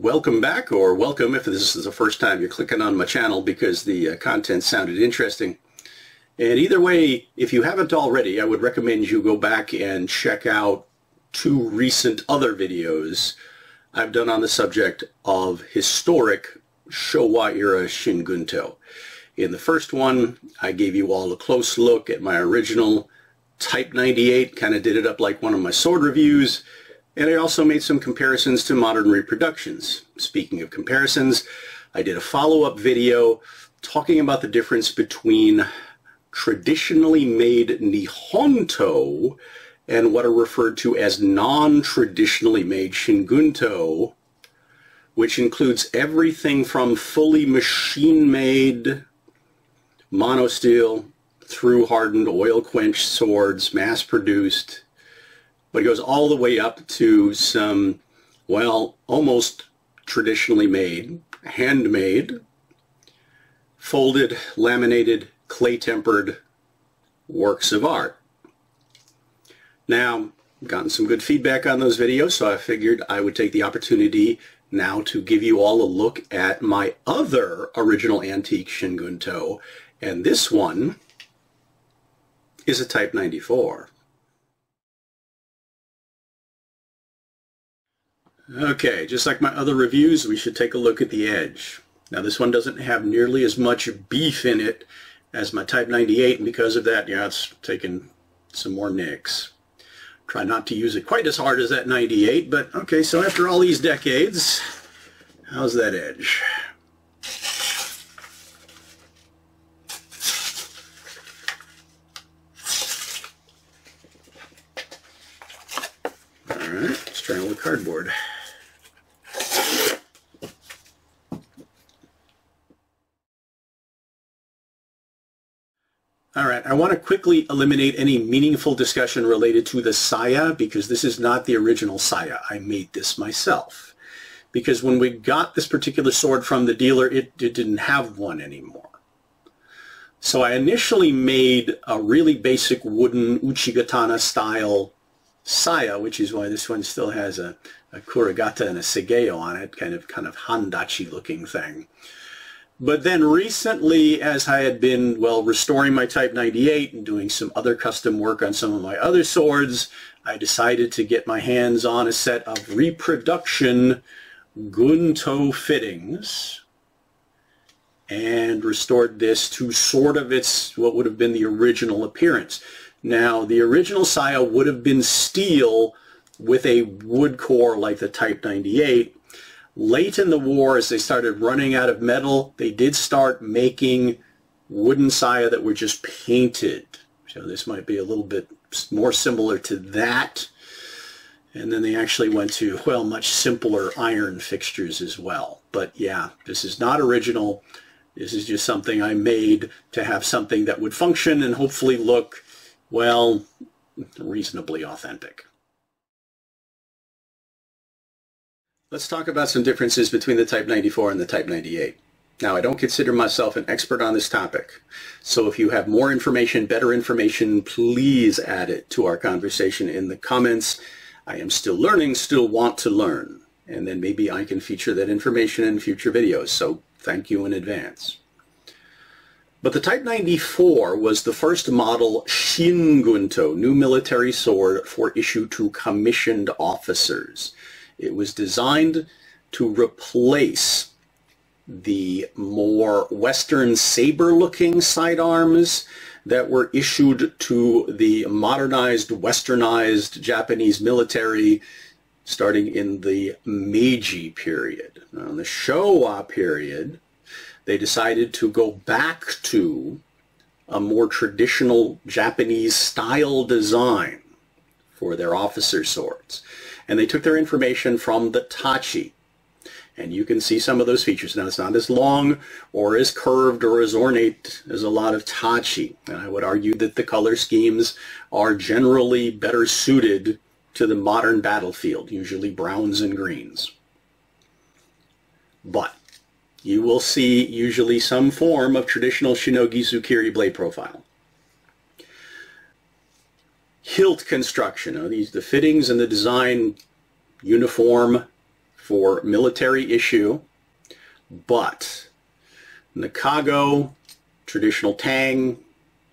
Welcome back, or welcome if this is the first time you're clicking on my channel because the content sounded interesting. And either way, if you haven't already, I would recommend you go back and check out two recent other videos I've done on the subject of historic Showa era Shin Gunto. In the first one, I gave you all a close look at my original Type 98, kind of did it up like one of my sword reviews. And I also made some comparisons to modern reproductions. Speaking of comparisons, I did a follow-up video talking about the difference between traditionally made Nihonto and what are referred to as non-traditionally made Shingunto, which includes everything from fully machine-made monosteel through hardened oil-quenched swords, mass-produced, but it goes all the way up to some, well, almost traditionally made, handmade, folded, laminated, clay-tempered works of art. Now, I've gotten some good feedback on those videos, so I figured I would take the opportunity now to give you all a look at my other original antique Shingunto, and this one is a Type 94. Okay, just like my other reviews, we should take a look at the edge. Now this one doesn't have nearly as much beef in it as my Type 98, and because of that, yeah, it's taken some more nicks. Try not to use it quite as hard as that 98, but okay, so after all these decades, how's that edge? Alright, let's try it with cardboard. Alright, I want to quickly eliminate any meaningful discussion related to the saya because this is not the original saya. I made this myself. Because when we got this particular sword from the dealer, it didn't have one anymore. So I initially made a really basic wooden uchigatana style saya, which is why this one still has a kuragata and a segeo on it, kind of handachi looking thing. But then recently, as I had been, well, restoring my Type 98 and doing some other custom work on some of my other swords, I decided to get my hands on a set of reproduction Gunto fittings and restored this to sort of its, what would have been the original appearance. Now, the original saya would have been steel with a wood core like the Type 98. Late in the war, as they started running out of metal, they did start making wooden saya that were just painted. So this might be a little bit more similar to that. And then they actually went to, well, much simpler iron fixtures as well. But yeah, this is not original. This is just something I made to have something that would function and hopefully look, well, reasonably authentic. Let's talk about some differences between the Type 94 and the Type 98. Now, I don't consider myself an expert on this topic, so if you have more information, better information, please add it to our conversation in the comments. I am still learning, still want to learn, and then maybe I can feature that information in future videos, so thank you in advance. But the Type 94 was the first model Shingunto, new military sword for issue to commissioned officers. It was designed to replace the more Western saber-looking sidearms that were issued to the modernized, westernized Japanese military starting in the Meiji period. Now, in the Showa period, they decided to go back to a more traditional Japanese style design for their officer swords. And they took their information from the tachi. And you can see some of those features. Now, it's not as long or as curved or as ornate as a lot of tachi. And I would argue that the color schemes are generally better suited to the modern battlefield, usually browns and greens. But you will see usually some form of traditional shinogi tsukiri blade profile. Hilt construction. The fittings and the design uniform for military issue, but Nakago, traditional tang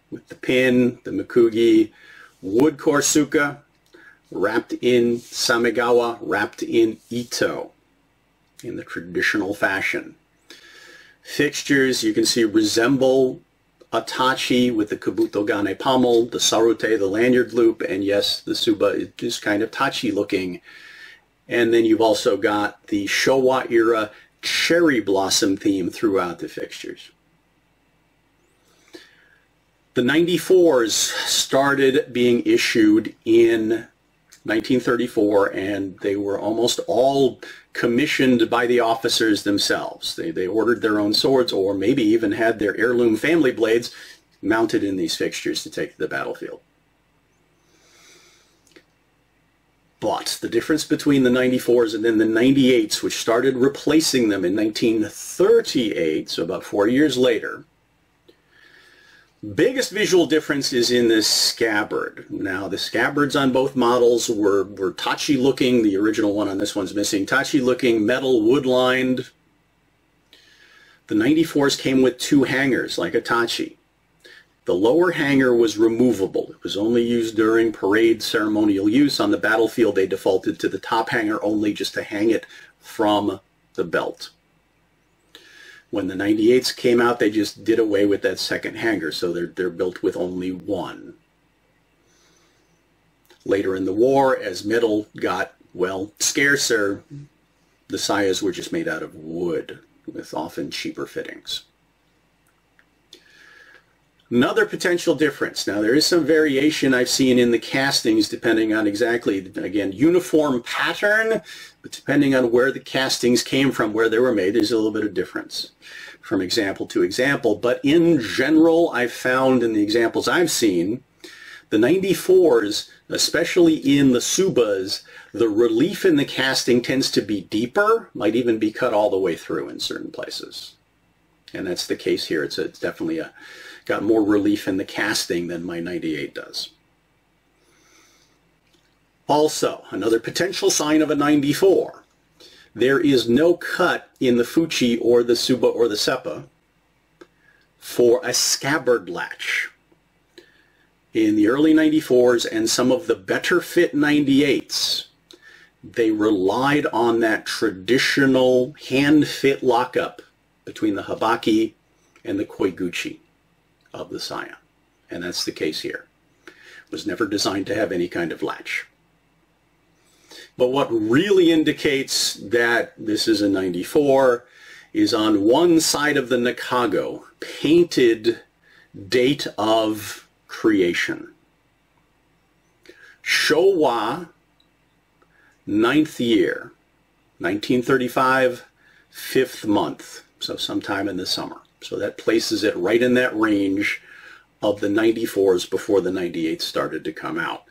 with the pin, the mikugi, wood korsuka, wrapped in samegawa, wrapped in ito in the traditional fashion. Fixtures, you can see, resemble a tachi with the kabuto gane pommel, the sarute, the lanyard loop, and yes, the suba is kind of tachi looking. And then you've also got the Showa era cherry blossom theme throughout the fixtures. The 94s started being issued in 1934, and they were almost all commissioned by the officers themselves. They ordered their own swords, or maybe even had their heirloom family blades mounted in these fixtures to take to the battlefield. But the difference between the 94s and then the 98s, which started replacing them in 1938, so about 4 years later, biggest visual difference is in the scabbard. Now, the scabbards on both models were tachi looking. The original one on this one's missing. Tachi looking, metal, wood lined. The 94s came with two hangers, like a tachi. The lower hanger was removable. It was only used during parade ceremonial use. On the battlefield, they defaulted to the top hanger only, just to hang it from the belt. When the 98s came out, they just did away with that second hanger, so they're built with only one. Later in the war, as metal got, well, scarcer, the sayas were just made out of wood, with often cheaper fittings. Another potential difference. Now, there is some variation I've seen in the castings depending on exactly, again, uniform pattern, but depending on where the castings came from, where they were made, there's a little bit of difference from example to example. But in general, I've found in the examples I've seen, the 94s, especially in the subas, the relief in the casting tends to be deeper, might even be cut all the way through in certain places. And that's the case here. It's definitely got more relief in the casting than my 98 does. Also, another potential sign of a 94. There is no cut in the fuchi or the suba or the seppa for a scabbard latch. In the early 94s and some of the better fit 98s, they relied on that traditional hand fit lockup between the habaki and the koiguchi of the saya. And that's the case here. It was never designed to have any kind of latch. But what really indicates that this is a 94 is on one side of the nakago, painted date of creation. Showa, 9th year, 1935, 5th month, so sometime in the summer. So that places it right in that range of the 94s before the 98s started to come out.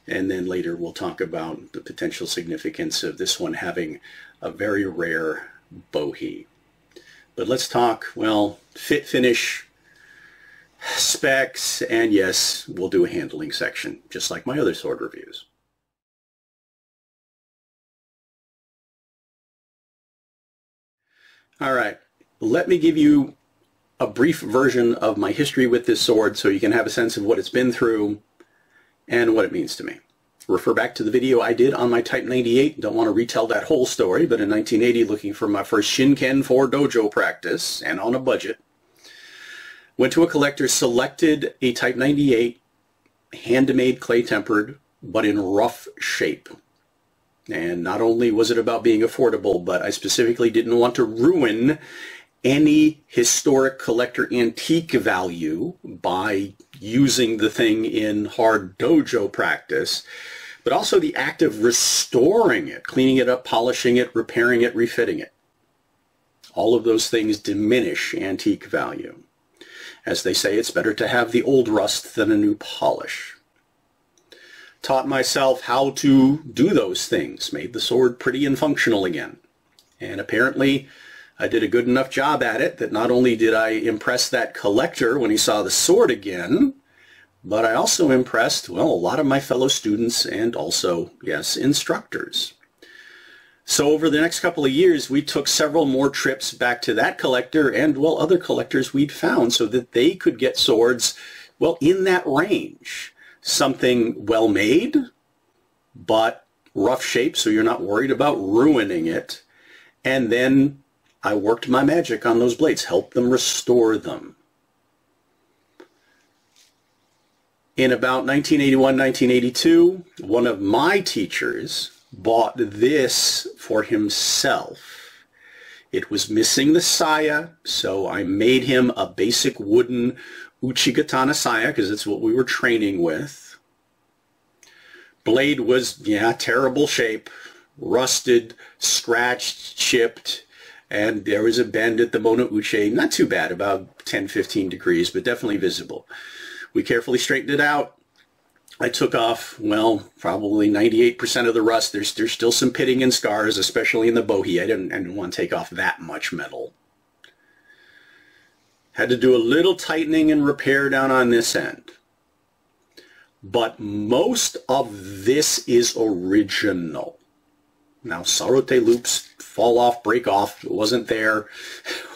And then later we'll talk about the potential significance of this one having a very rare bohi. But let's talk, well, fit, finish, specs, and yes, we'll do a handling section, just like my other sword reviews. All right, let me give you a brief version of my history with this sword so you can have a sense of what it's been through and what it means to me. Refer back to the video I did on my Type 98. Don't want to retell that whole story, but in 1980, looking for my first Shin for dojo practice and on a budget, went to a collector, selected a Type 98 handmade clay tempered, but in rough shape. And not only was it about being affordable, but I specifically didn't want to ruin any historic collector antique value by using the thing in hard dojo practice, but also the act of restoring it, cleaning it up, polishing it, repairing it, refitting it. All of those things diminish antique value. As they say, it's better to have the old rust than a new polish. Taught myself how to do those things, made the sword pretty and functional again. And apparently I did a good enough job at it that not only did I impress that collector when he saw the sword again, but I also impressed, well, a lot of my fellow students and also, yes, instructors. So over the next couple of years, we took several more trips back to that collector and, well, other collectors we'd found so that they could get swords, well, in that range. Something well made, but rough shape so you're not worried about ruining it. And then I worked my magic on those blades, helped them restore them. In about 1981, 1982, one of my teachers bought this for himself. It was missing the saya, so I made him a basic wooden uchigatana saya because it's what we were training with. Blade was, yeah, terrible shape, rusted, scratched, chipped, and there was a bend at the mono uche, not too bad, about 10-15 degrees, but definitely visible. We carefully straightened it out. I took off, well, probably 98% of the rust. There's still some pitting and scars, especially in the bohi. I didn't want to take off that much metal. Had to do a little tightening and repair down on this end. But most of this is original. Now, sarote loops fall off, break off. It wasn't there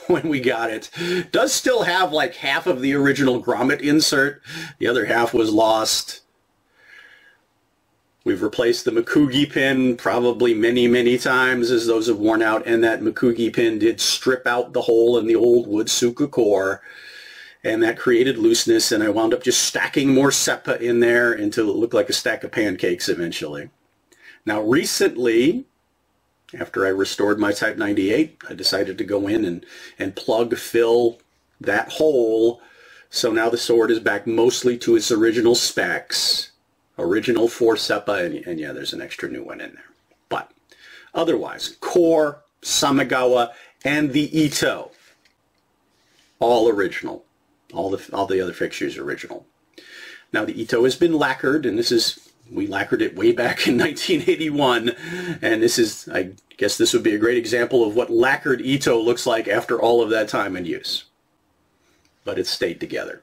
when we got it. Does still have like half of the original grommet insert. The other half was lost. We've replaced the Makugi pin probably many, many times as those have worn out, and that Makugi pin did strip out the hole in the old wood suka core, and that created looseness, and I wound up just stacking more seppa in there until it looked like a stack of pancakes eventually. Now recently, after I restored my Type 98, I decided to go in and plug fill that hole, so now the sword is back mostly to its original specs. Original 4 seppa, and yeah, there's an extra new one in there. But otherwise, core, Samigawa, and the Ito, all original. All the other fixtures original. Now the Ito has been lacquered, and we lacquered it way back in 1981, and I guess this would be a great example of what lacquered Ito looks like after all of that time in use. But it stayed together.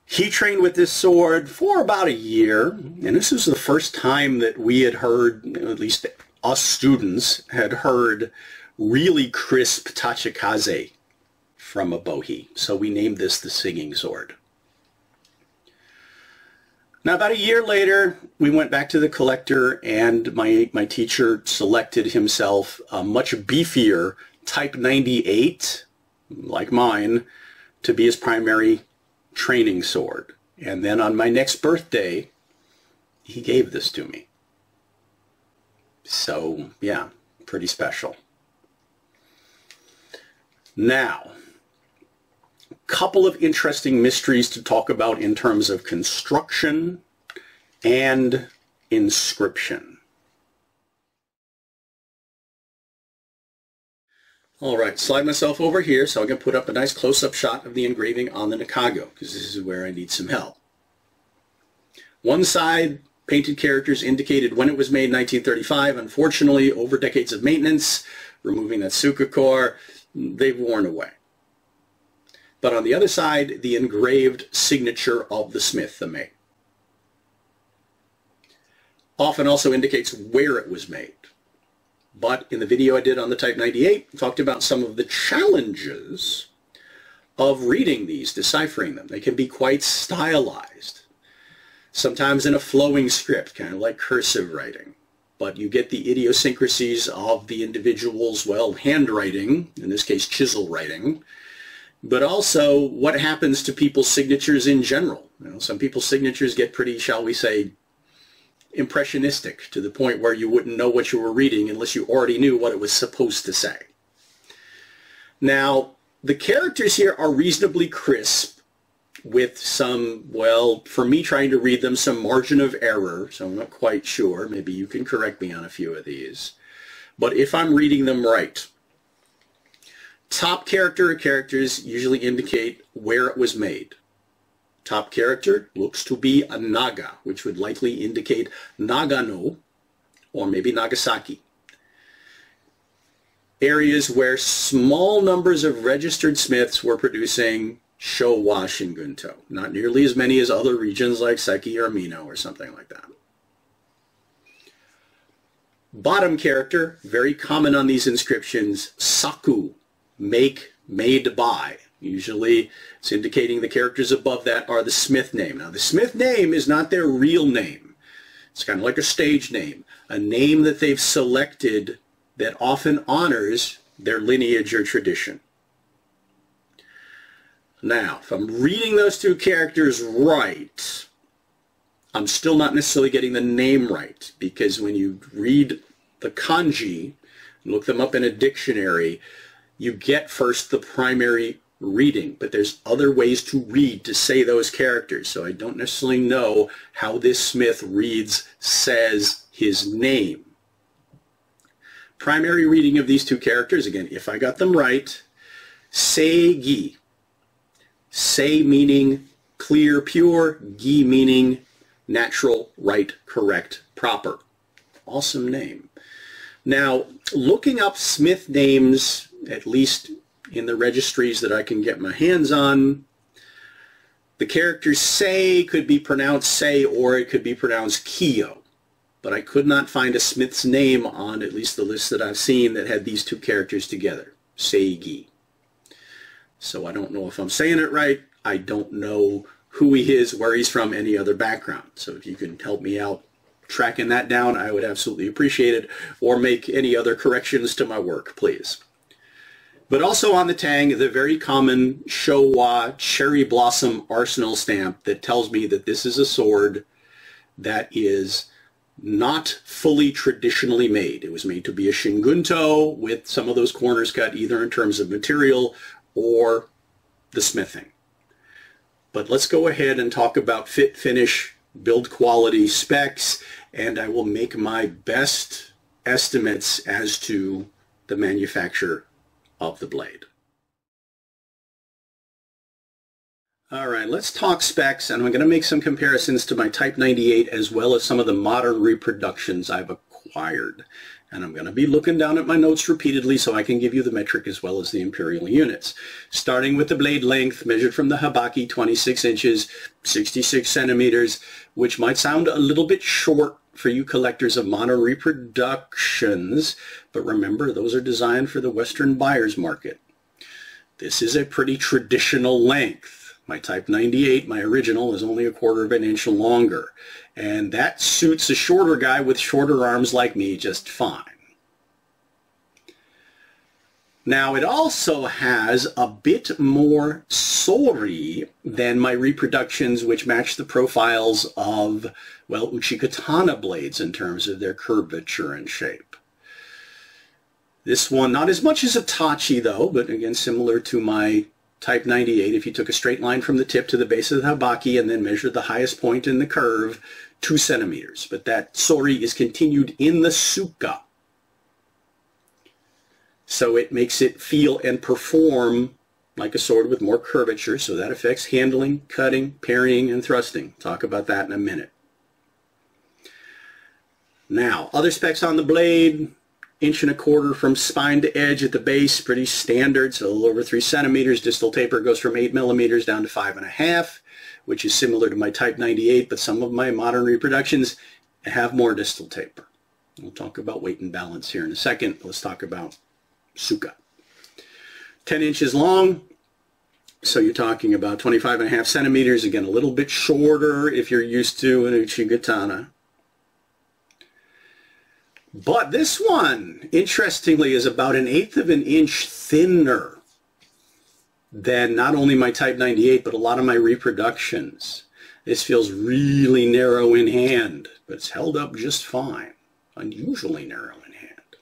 He trained with this sword for about a year, and this was the first time that we had heard, at least us students, had heard really crisp tachikaze from a bohi. So we named this the singing sword. Now about a year later, we went back to the collector, and my teacher selected himself a much beefier Type 98, like mine, to be his primary training sword. And then on my next birthday, he gave this to me. So yeah, pretty special. Now, a couple of interesting mysteries to talk about in terms of construction and inscription. All right, slide myself over here so I can put up a nice close-up shot of the engraving on the Nakago, because this is where I need some help. One side, painted characters indicated when it was made in 1935. Unfortunately, over decades of maintenance, removing that suka core, they've worn away. But on the other side, the engraved signature of the smith, the mei. Often also indicates where it was made. But in the video I did on the Type 98, I talked about some of the challenges of reading these, deciphering them. They can be quite stylized, sometimes in a flowing script, kind of like cursive writing. But you get the idiosyncrasies of the individual's, well, handwriting, in this case chisel writing, but also what happens to people's signatures in general. You know, some people's signatures get pretty, shall we say, impressionistic, to the point where you wouldn't know what you were reading unless you already knew what it was supposed to say. Now, the characters here are reasonably crisp, with some, well, for me trying to read them, some margin of error, so I'm not quite sure. Maybe you can correct me on a few of these. But if I'm reading them right, top character or characters usually indicate where it was made. Top character looks to be a naga, which would likely indicate Nagano, or maybe Nagasaki. Areas where small numbers of registered smiths were producing Showa and Gunto. Not nearly as many as other regions like Seki or Mino or something like that. Bottom character, very common on these inscriptions, saku, make, made by. Usually it's indicating the characters above that are the smith name. Now the smith name is not their real name. It's kind of like a stage name, a name that they've selected that often honors their lineage or tradition. Now, if I'm reading those two characters right, I'm still not necessarily getting the name right, because when you read the kanji, look them up in a dictionary, you get first the primary reading, but there's other ways to read to say those characters, so I don't necessarily know how this smith reads says his name. Primary reading of these two characters, again, if I got them right, seigi. Sei meaning clear, pure, gi meaning natural, right, correct, proper. Awesome name. Now, looking up smith names, at least in the registries that I can get my hands on, the character sei could be pronounced sei or it could be pronounced kiyo. But I could not find a smith's name on at least the list that I've seen that had these two characters together, seigi. So I don't know if I'm saying it right. I don't know who he is, where he's from, any other background. So if you can help me out tracking that down, I would absolutely appreciate it. Or make any other corrections to my work, please. But also on the tang, the very common Showa cherry blossom arsenal stamp that tells me that this is a sword that is not fully traditionally made. It was made to be a Shin Gunto with some of those corners cut either in terms of material or the smithing. But let's go ahead and talk about fit, finish, build quality, specs, and I will make my best estimates as to the manufacture of the blade. All right, let's talk specs, and I'm going to make some comparisons to my Type 98 as well as some of the modern reproductions I've acquired. And I'm going to be looking down at my notes repeatedly so I can give you the metric as well as the imperial units. Starting with the blade length, measured from the habaki, 26 inches, 66 centimeters, which might sound a little bit short for you collectors of modern reproductions, but remember, those are designed for the Western buyer's market. This is a pretty traditional length. My Type 98, my original, is only 1/4 of an inch longer. And that suits a shorter guy with shorter arms like me just fine. Now, it also has a bit more sori than my reproductions, which match the profiles of, well, uchikatana blades in terms of their curvature and shape. This one, not as much as a tachi, though, but again, similar to my Type 98, if you took a straight line from the tip to the base of the habaki and then measured the highest point in the curve, 2 centimeters. But that sori is continued in the suka. So it makes it feel and perform like a sword with more curvature, so that affects handling, cutting, parrying, and thrusting. Talk about that in a minute. Now, other specs on the blade. 1.25 inches from spine to edge at the base, pretty standard, so a little over 3 centimeters. Distal taper goes from 8 millimeters down to 5.5, which is similar to my Type 98, but some of my modern reproductions have more distal taper. We'll talk about weight and balance here in a second. Let's talk about suka. 10 inches long, so you're talking about 25.5 centimeters, again a little bit shorter if you're used to an uchigatana. But this one, interestingly, is about 1/8 of an inch thinner than not only my Type 98, but a lot of my reproductions. This feels really narrow in hand, but it's held up just fine. Unusually narrow in hand.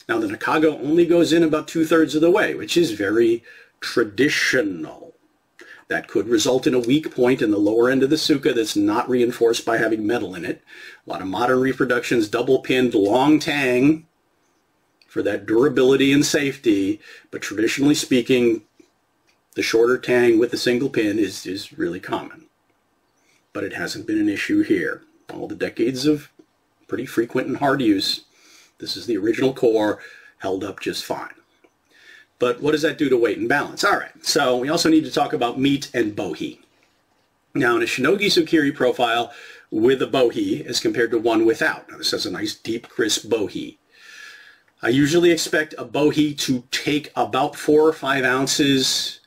Now the nakago only goes in about 2/3 of the way, which is very traditional. That could result in a weak point in the lower end of the suka that's not reinforced by having metal in it. A lot of modern reproductions double-pinned long tang for that durability and safety, but traditionally speaking, the shorter tang with the single pin is really common. But it hasn't been an issue here. All the decades of pretty frequent and hard use, this is the original core, held up just fine. But what does that do to weight and balance? All right, so we also need to talk about meat and bohi. Now, in a shinogi tsukiri profile, with a bohi as compared to one without. Now, this has a nice deep crisp bohi. I usually expect a bohi to take about 4 or 5 ounces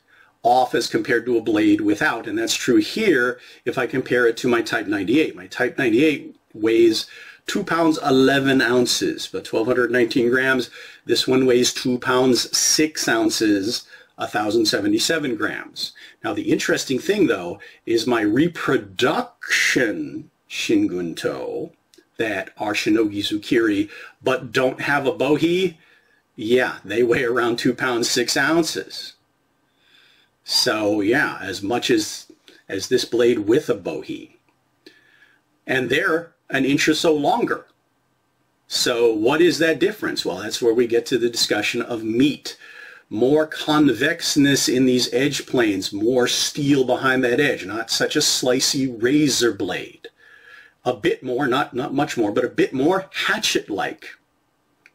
off as compared to a blade without, and that's true here if I compare it to my Type 98. My Type 98 weighs 2 pounds 11 ounces, but 1,219 grams. This one weighs 2 pounds 6 ounces, 1,077 grams. Now the interesting thing though is my reproduction Shin Gunto that are shinogi zukiri but don't have a bohi, yeah, they weigh around 2 pounds 6 ounces. So yeah, as much as this blade with a bohi. And they're an inch or so longer. So what is that difference? Well, that's where we get to the discussion of meat. More convexness in these edge planes, more steel behind that edge, not such a slicey razor blade. A bit more, not much more, but a bit more hatchet-like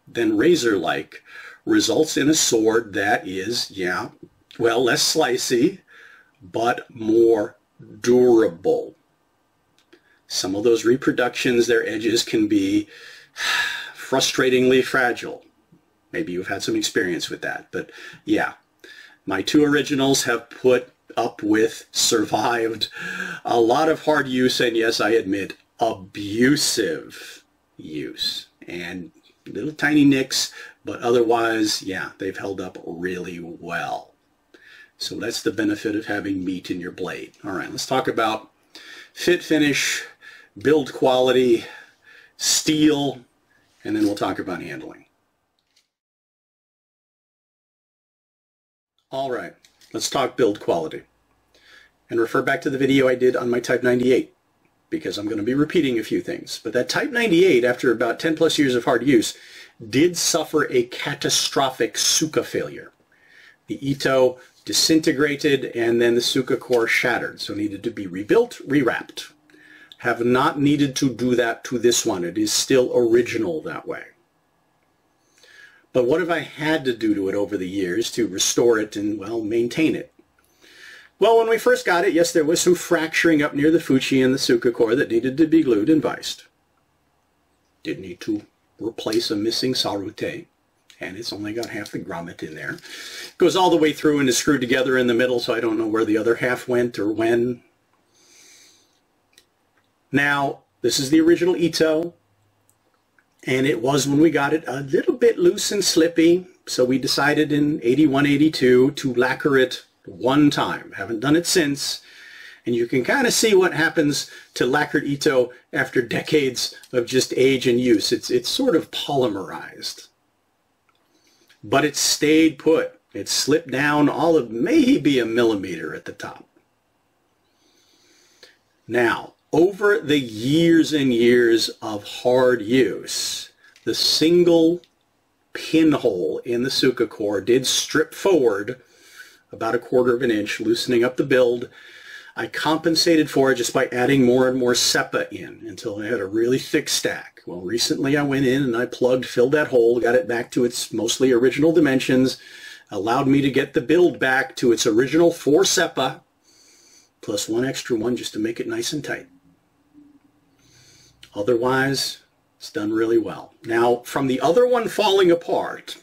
than razor-like results in a sword that is, yeah, well, less slicey, but more durable. Some of those reproductions, their edges can be frustratingly fragile. Maybe you've had some experience with that, but yeah, my 2 originals have put up with, survived a lot of hard use, and yes, I admit, abusive use, and little tiny nicks, but otherwise, yeah, they've held up really well. So that's the benefit of having meat in your blade. All right, let's talk about fit, finish, build quality, steel, and then we'll talk about handling. All right, let's talk build quality. And refer back to the video I did on my Type 98, because I'm going to be repeating a few things. But that Type 98, after about 10 plus years of hard use, did suffer a catastrophic suka failure. The ito disintegrated and then the suka core shattered, so needed to be rebuilt, rewrapped. Have not needed to do that to this one. It is still original that way. But what have I had to do to it over the years to restore it and, well, maintain it? Well, when we first got it, yes, there was some fracturing up near the fuchi and the suka core that needed to be glued and viced. Did need to replace a missing sarute, and it's only got half the grommet in there. Goes all the way through and is screwed together in the middle, so I don't know where the other half went or when. Now, this is the original ito, and it was, when we got it, a little bit loose and slippy, so we decided in 81, 82 to lacquer it one time. Haven't done it since, and you can kind of see what happens to lacquered ito after decades of just age and use. It's sort of polymerized. But it stayed put. It slipped down all of maybe a millimeter at the top. Now, over the years and years of hard use, the single pinhole in the suka core did strip forward about 1/4 of an inch, loosening up the build. I compensated for it just by adding more and more seppa in until I had a really thick stack. Well, recently I went in and I filled that hole, got it back to its mostly original dimensions, allowed me to get the build back to its original 4 seppa, plus 1 extra one just to make it nice and tight. Otherwise, it's done really well. Now, from the other one falling apart,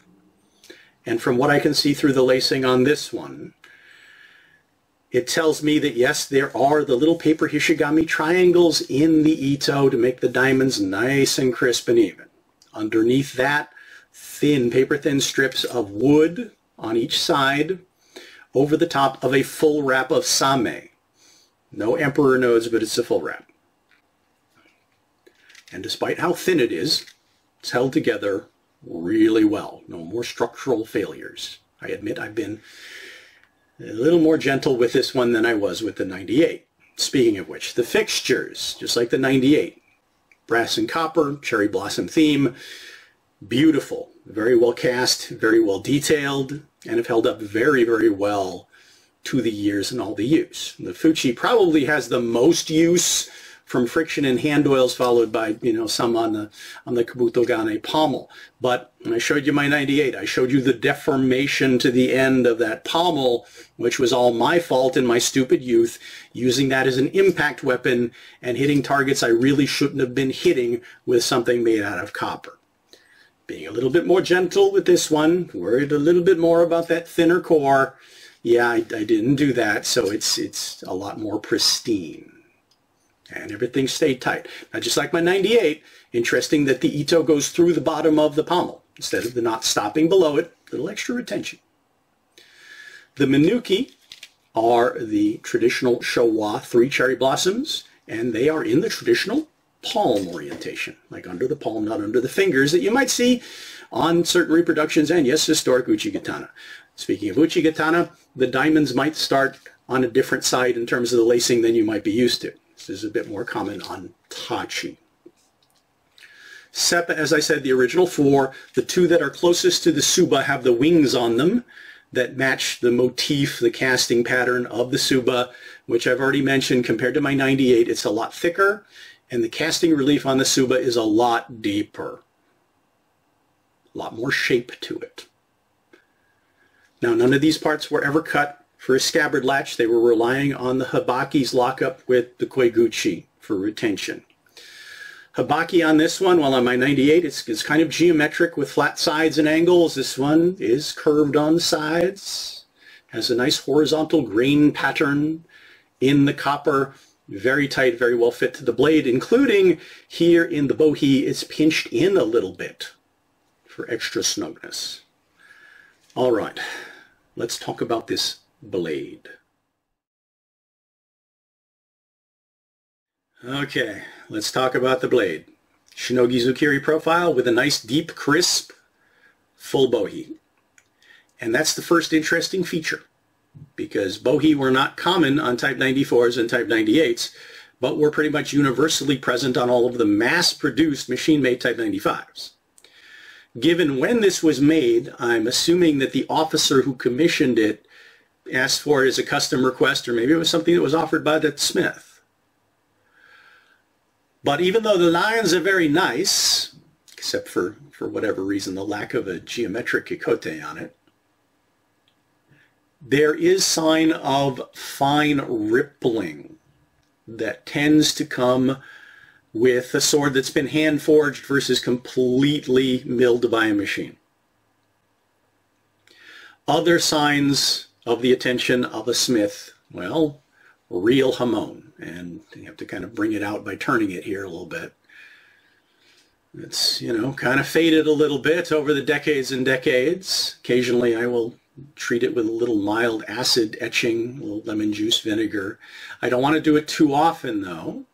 and from what I can see through the lacing on this one, it tells me that yes, there are the little paper hishigami triangles in the ito to make the diamonds nice and crisp and even. Underneath that, thin, paper-thin strips of wood on each side over the top of a full wrap of same. No emperor nodes, but it's a full wrap. And despite how thin it is, it's held together really well. No more structural failures. I admit I've been a little more gentle with this one than I was with the 98. Speaking of which, the fixtures, just like the 98, brass and copper, cherry blossom theme, beautiful, very well cast, very well detailed, and have held up very, very well to the years and all the use. The fuchi probably has the most use from friction and hand oils, followed by, some on the Kabutogane pommel. But when I showed you my 98, I showed you the deformation to the end of that pommel, which was all my fault in my stupid youth, using that as an impact weapon and hitting targets I really shouldn't have been hitting with something made out of copper. Being a little bit more gentle with this one, worried a little bit more about that thinner core. Yeah, I didn't do that, so it's a lot more pristine. And everything stayed tight. Now, just like my 98, interesting that the ito goes through the bottom of the pommel instead of the knot stopping below it. A little extra retention. The Minuki are the traditional Showa 3 cherry blossoms, and they are in the traditional palm orientation, like under the palm, not under the fingers, that you might see on certain reproductions and, yes, historic uchi-gatana. Speaking of uchi-gatana, the diamonds might start on a different side in terms of the lacing than you might be used to. This is a bit more common on tachi. Seppa, as I said, the original 4. The 2 that are closest to the suba have the wings on them that match the motif, the casting pattern of the suba, which I've already mentioned. Compared to my 98, it's a lot thicker, and the casting relief on the suba is a lot deeper. A lot more shape to it. Now, none of these parts were ever cut for a scabbard latch. They were relying on the hibaki's lockup with the koiguchi for retention. Hibaki on this one, well, on my 98, it's kind of geometric with flat sides and angles. This one is curved on sides, has a nice horizontal grain pattern in the copper, very tight, very well fit to the blade, including here in the bohi, it's pinched in a little bit for extra snugness. All right, let's talk about this blade. Okay, let's talk about the blade. Shinogi Zukiri profile with a nice deep, crisp, full bohi. And that's the first interesting feature, because bohi were not common on Type 94s and Type 98s, but were pretty much universally present on all of the mass-produced machine-made Type 95s. Given when this was made, I'm assuming that the officer who commissioned it asked for it as a custom request, or maybe it was something that was offered by the smith. But even though the lines are very nice, except for whatever reason, the lack of a geometric kikote on it, there is sign of fine rippling that tends to come with a sword that's been hand forged versus completely milled by a machine. Other signs of the attention of a smith, well, real hamon. And you have to kind of bring it out by turning it here a little bit. It's, kind of faded a little bit over the decades and decades. Occasionally I will treat it with a little mild acid etching, a little lemon juice vinegar. I don't want to do it too often, though.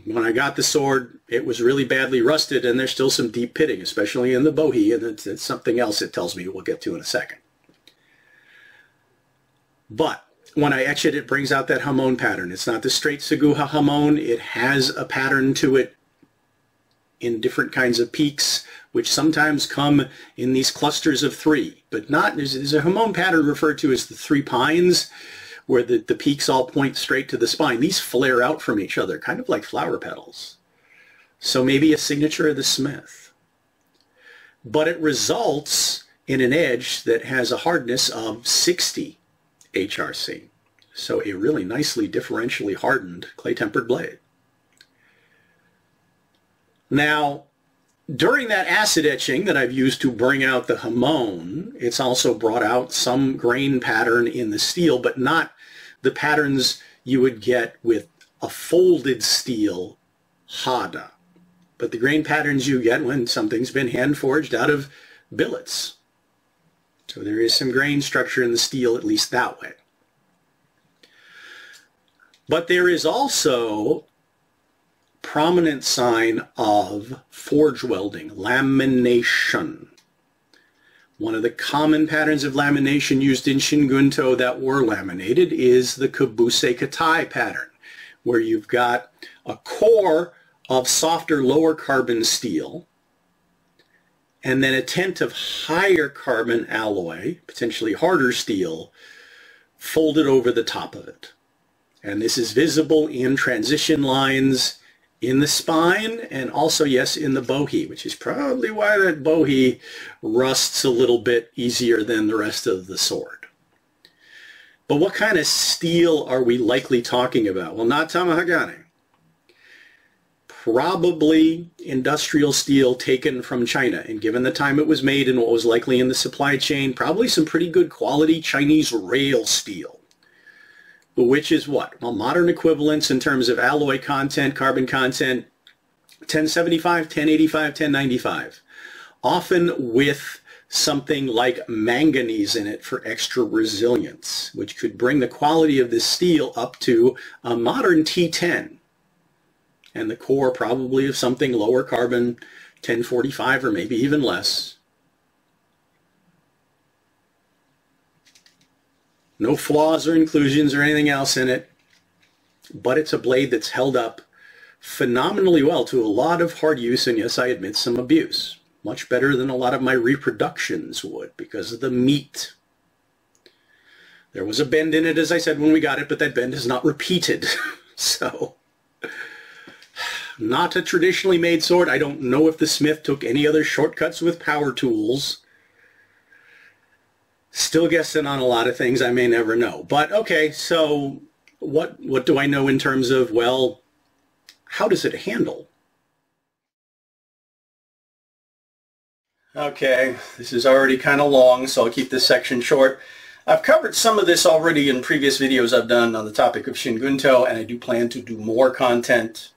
When I got the sword, it was really badly rusted, and there's still some deep pitting, especially in the bohi, and it's something else it tells me we'll get to in a second. But when I etch it, it brings out that hamon pattern. It's not the straight Seguha hamon. It has a pattern to it in different kinds of peaks, which sometimes come in these clusters of 3. But not, there's a hamon pattern referred to as the 3 pines, where the peaks all point straight to the spine. These flare out from each other, kind of like flower petals. So maybe a signature of the smith. But it results in an edge that has a hardness of 60 HRC. So a really nicely differentially hardened clay-tempered blade. Now, during that acid etching that I've used to bring out the hamon, it's also brought out some grain pattern in the steel, but not the patterns you would get with a folded steel hada, but the grain patterns you get when something's been hand forged out of billets. So there is some grain structure in the steel, at least that way. But there is also prominent sign of forge welding, lamination. One of the common patterns of lamination used in Shin Gunto that were laminated is the kobuse kitae pattern, where you've got a core of softer, lower carbon steel, and then a tent of higher carbon alloy, potentially harder steel, folded over the top of it. And this is visible in transition lines in the spine and also, yes, in the bohi, which is probably why that bohi rusts a little bit easier than the rest of the sword. But what kind of steel are we likely talking about? Well, not tamahagane. Probably industrial steel taken from China, and given the time it was made and what was likely in the supply chain, probably some pretty good quality Chinese rail steel. Which is what? Well, modern equivalents in terms of alloy content, carbon content, 1075, 1085, 1095. Often with something like manganese in it for extra resilience, which could bring the quality of this steel up to a modern T10. And the core probably of something lower carbon, 1045 or maybe even less. No flaws or inclusions or anything else in it, but it's a blade that's held up phenomenally well to a lot of hard use and, yes, I admit, some abuse. Much better than a lot of my reproductions would because of the meat. There was a bend in it, as I said, when we got it, but that bend is not repeated. So, not a traditionally made sword. I don't know if the smith took any other shortcuts with power tools. Still guessing on a lot of things I may never know. But okay, so what do I know in terms of, well, how does it handle? Okay, this is already kind of long, so I'll keep this section short. I've covered some of this already in previous videos I've done on the topic of Shin Gunto, and I do plan to do more content.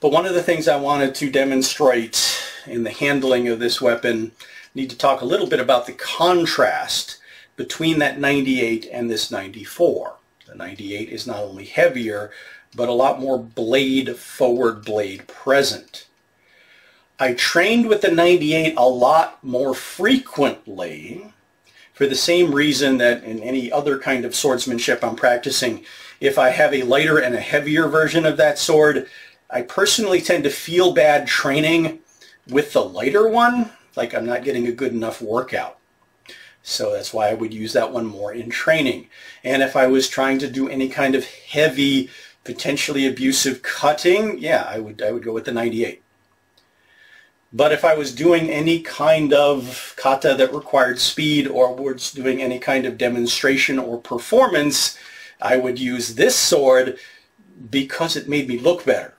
But one of the things I wanted to demonstrate in the handling of this weapon, need to talk a little bit about the contrast between that 98 and this 94. The 98 is not only heavier, but a lot more forward blade present. I trained with the 98 a lot more frequently for the same reason that in any other kind of swordsmanship I'm practicing, if I have a lighter and a heavier version of that sword, I personally tend to feel bad training with the lighter one, like I'm not getting a good enough workout. So that's why I would use that one more in training. And if I was trying to do any kind of heavy, potentially abusive cutting, yeah, I would go with the 98. But if I was doing any kind of kata that required speed or was doing any kind of demonstration or performance, I would use this sword because it made me look better.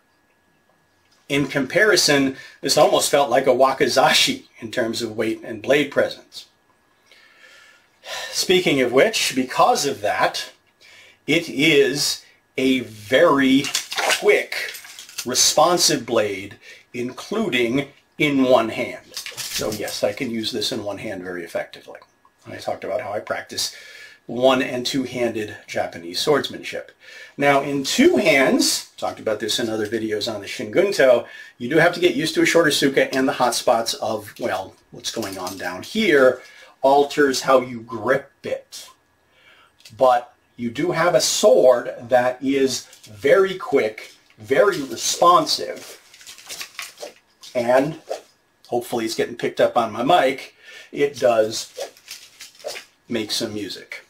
In comparison, this almost felt like a wakizashi in terms of weight and blade presence. Speaking of which, because of that, it is a very quick, responsive blade, including in one hand. So yes, I can use this in one hand very effectively. And I talked about how I practice one- and two-handed Japanese swordsmanship. Now in two hands, talked about this in other videos on the Shin Gunto, you do have to get used to a shorter suka, and the hot spots of, well, what's going on down here alters how you grip it. But you do have a sword that is very quick, very responsive, and hopefully it's getting picked up on my mic, it does make some music.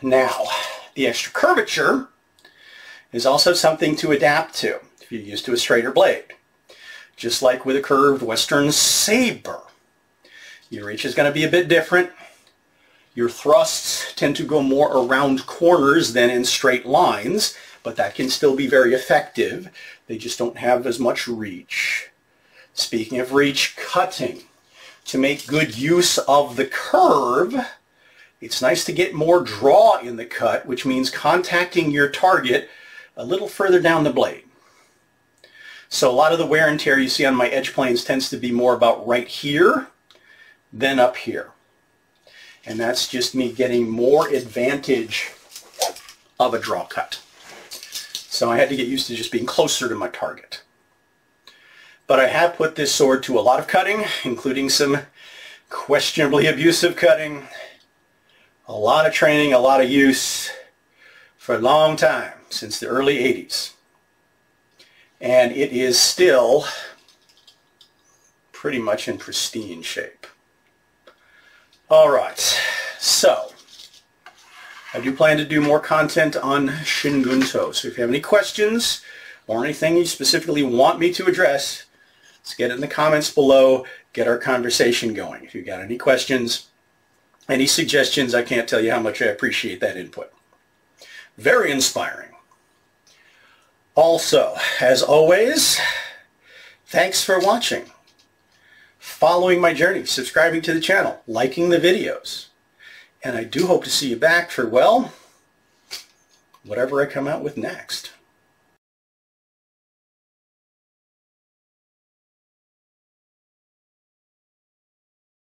Now, the extra curvature is also something to adapt to if you're used to a straighter blade. Just like with a curved Western saber. Your reach is going to be a bit different. Your thrusts tend to go more around corners than in straight lines, but that can still be very effective. They just don't have as much reach. Speaking of reach, cutting. To make good use of the curve, it's nice to get more draw in the cut, which means contacting your target a little further down the blade. So a lot of the wear and tear you see on my edge planes tends to be more about right here than up here. And that's just me getting more advantage of a draw cut. So I had to get used to just being closer to my target. But I have put this sword to a lot of cutting, including some questionably abusive cutting, a lot of training, a lot of use for a long time, since the early 80s. And it is still pretty much in pristine shape. All right, so I do plan to do more content on Shin Gunto, so if you have any questions or anything you specifically want me to address, let's get it in the comments below, get our conversation going. If you've got any questions, any suggestions, I can't tell you how much I appreciate that input. Very inspiring. Also, as always, thanks for watching, following my journey, subscribing to the channel, liking the videos. And I do hope to see you back for, well, whatever I come out with next.